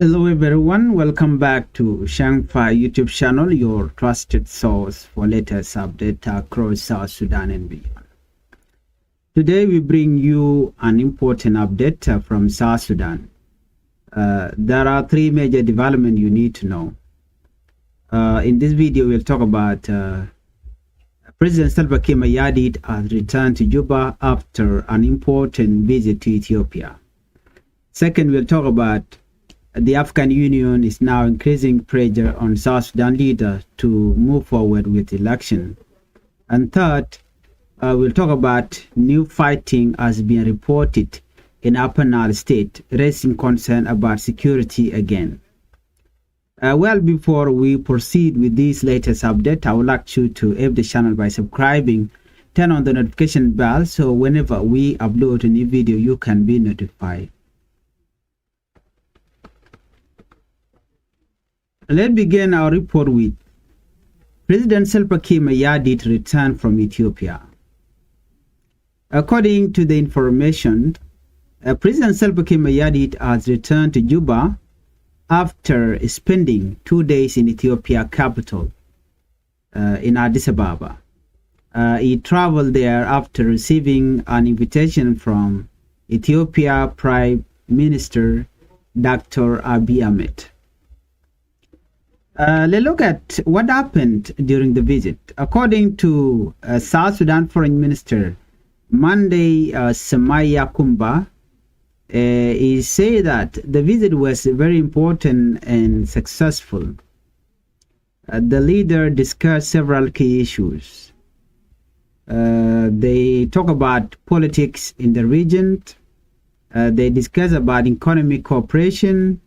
Hello everyone, welcome back to Changfied YouTube channel, your trusted source for latest updates across South Sudan and beyond. Today we bring you an important update from South Sudan. There are three major developments you need to know. In this video we'll talk about President Salva Kiir has returned to Juba after an important visit to Ethiopia. Second, we'll talk about the African Union is now increasing pressure on South Sudan leaders to move forward with election. And third, we'll talk about new fighting has been reported in Upper Nile state, raising concern about security again. Well, before we proceed with this latest update, I would like you to help the channel by subscribing, turn on the notification bell so whenever we upload a new video, you can be notified. Let's begin our report with President Salva Kiir return from Ethiopia. According to the information, President Salva Kiir has returned to Juba after spending 2 days in Ethiopia capital, in Addis Ababa. He traveled there after receiving an invitation from Ethiopia Prime Minister Dr. Abiy Ahmed. Let's look at what happened during the visit. According to South Sudan Foreign Minister Monday Samaya Kumba, he said that the visit was very important and successful. The leader discussed several key issues. They talk about politics in the region. They discuss about economic cooperation.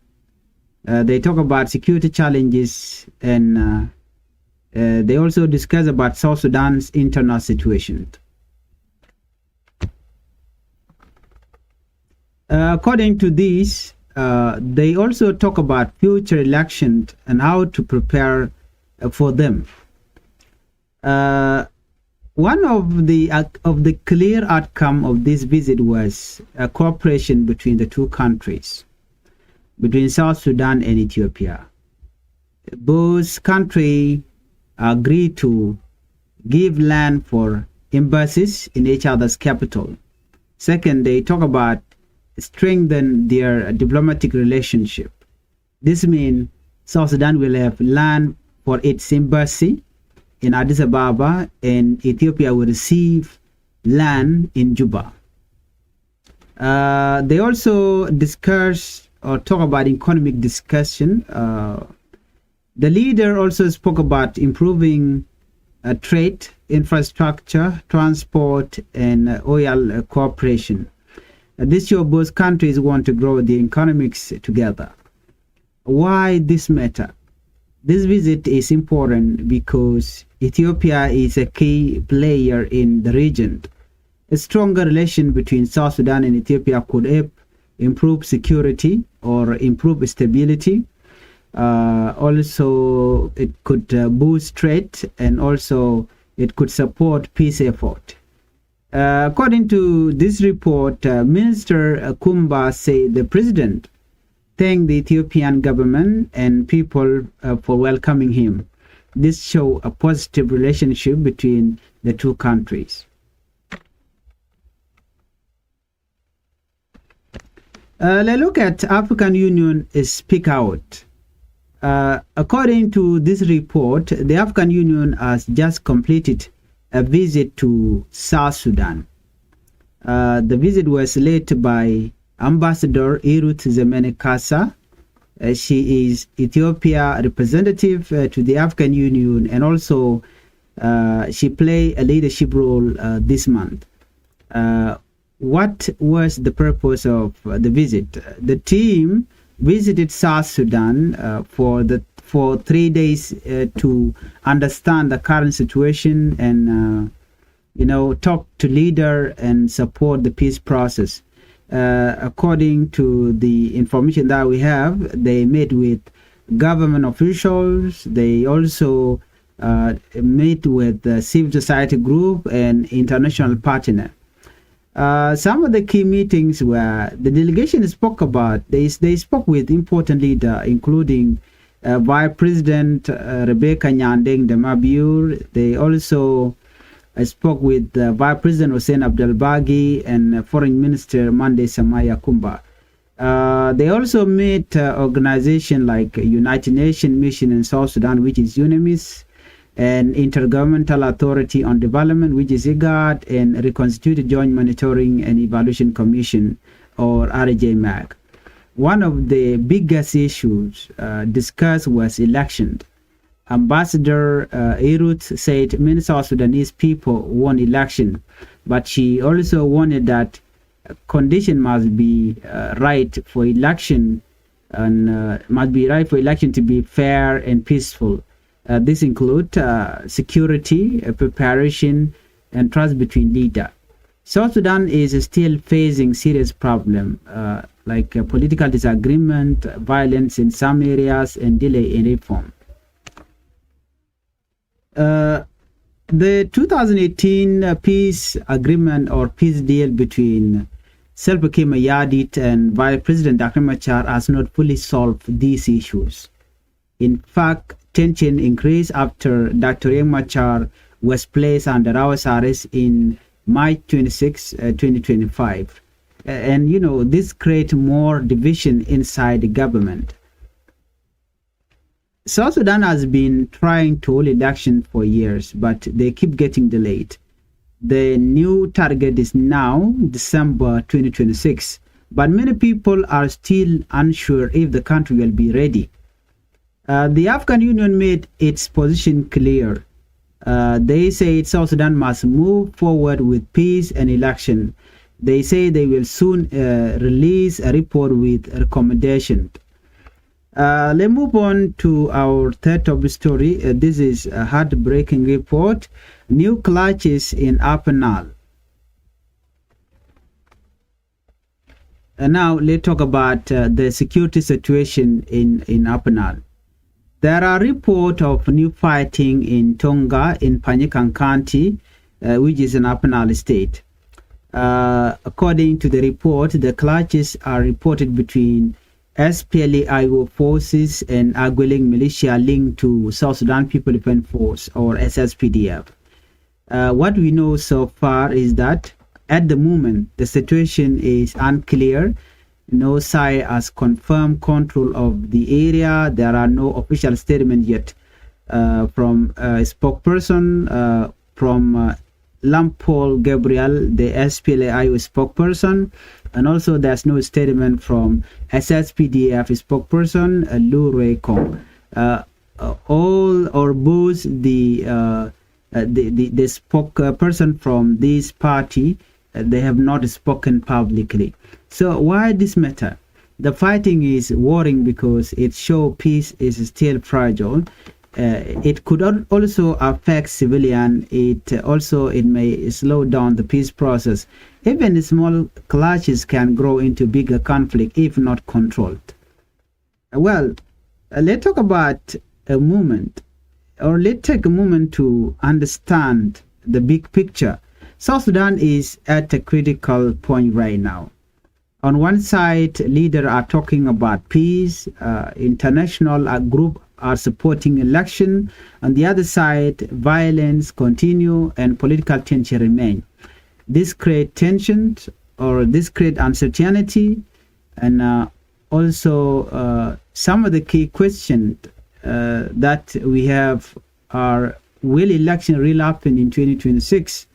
They talk about security challenges, and they also discuss about South Sudan's internal situation. According to this, they also talk about future elections and how to prepare for them. One of the clear outcome of this visit was cooperation between the two countries, between South Sudan and Ethiopia. Both countries agreed to give land for embassies in each other's capital. Second, they talk about strengthen their diplomatic relationship. This means South Sudan will have land for its embassy in Addis Ababa, and Ethiopia will receive land in Juba. They also discuss or talk about economic discussion. The leader also spoke about improving trade, infrastructure, transport, and oil cooperation. This shows both countries want to grow the economics together. Why this matter? This visit is important because Ethiopia is a key player in the region. A stronger relation between South Sudan and Ethiopia could help improve security or improve stability. Also, it could boost trade, and also it could support peace effort. According to this report, Minister Kumba said the president thanked the Ethiopian government and people for welcoming him. This shows a positive relationship between the two countries. Let's look at African Union speak out. According to this report, the African Union has just completed a visit to South Sudan. The visit was led by Ambassador Irut Zemenekasa. She is Ethiopia representative to the African Union, and also she played a leadership role this month. What was the purpose of the visit? The team visited South Sudan for 3 days to understand the current situation and talk to leader and support the peace process. According to the information that we have, they met with government officials. They also meet with the civil society group and international partner. Some of the key meetings where the delegation spoke about, they spoke with important leaders, including Vice President Rebecca Nyandeng Demabur. They also spoke with Vice President Hussein Abdelbagi and Foreign Minister Mande Samaya Kumba. They also met organizations like United Nations Mission in South Sudan, which is UNMISS, and Intergovernmental Authority on Development, which is IGAD, and Reconstituted Joint Monitoring and Evaluation Commission, or RJMAC. One of the biggest issues discussed was election. Ambassador Irut said many South Sudanese people want election, but she also wanted that condition must be right for election, and must be right for election to be fair and peaceful. This includes security, preparation, and trust between leaders. South Sudan is still facing serious problems like political disagreement, violence in some areas, and delay in reform. The 2018 peace agreement or peace deal between Salva Kiir Mayardit and Vice President Dr. Machar has not fully solved these issues. In fact, tension increased after Dr. Riek Machar was placed under house arrest in March 26, 2025. And you know, this creates more division inside the government. South Sudan has been trying to hold election for years, but they keep getting delayed. The new target is now December 2026, but many people are still unsure if the country will be ready. The African Union made its position clear. They say South Sudan must move forward with peace and election. They say they will soon release a report with recommendations. Let's move on to our third top story. This is a heartbreaking report. New clashes in Upper Nile. Now let's talk about the security situation in Upper Nile. There are reports of new fighting in Tonga in Panyakang County, which is in Upper Nile state. According to the report, the clashes are reported between SPLA-IO forces and Agweleng militia linked to South Sudan People Defense Force, or SSPDF. What we know so far is that at the moment the situation is unclear. No side has confirmed control of the area. There are no official statements yet from a spokesperson from Lampol Gabriel, the SPLA-IO spokesperson, and also there's no statement from SSPDF spokesperson Lu Rui Kong. All or both the spokesperson from this party, they have not spoken publicly. So why this matter? The fighting is worrying because it shows peace is still fragile. It could also affect civilian. It may slow down the peace process. Even small clashes can grow into bigger conflict if not controlled. Well, let's talk about a moment, or let's take a moment to understand the big picture. South Sudan is at a critical point right now. On one side, leaders are talking about peace, international group are supporting election. On the other side, violence continue and political tension remain. This creates tensions, or this creates uncertainty, and also some of the key questions that we have are: will election really happen in 2026,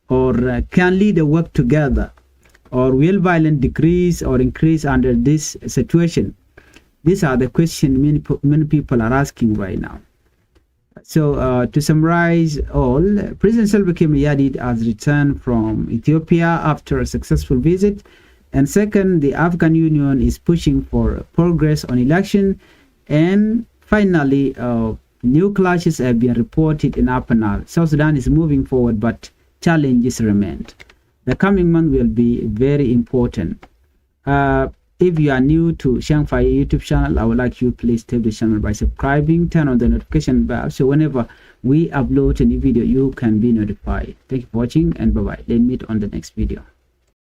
or can leaders work together, or will violence decrease or increase under this situation? These are the questions many people are asking right now. So to summarize all, President Salva Kiir Mayardit has returned from Ethiopia after a successful visit. And second, the African Union is pushing for progress on election. And finally, new clashes have been reported in Upper Nile. South Sudan is moving forward, but challenges remain. The coming month will be very important. If you are new to Changfied YouTube channel, I would like you please tap the channel by subscribing, turn on the notification bell, so whenever we upload a new video, you can be notified. Thank you for watching, and bye-bye. Let's meet on the next video.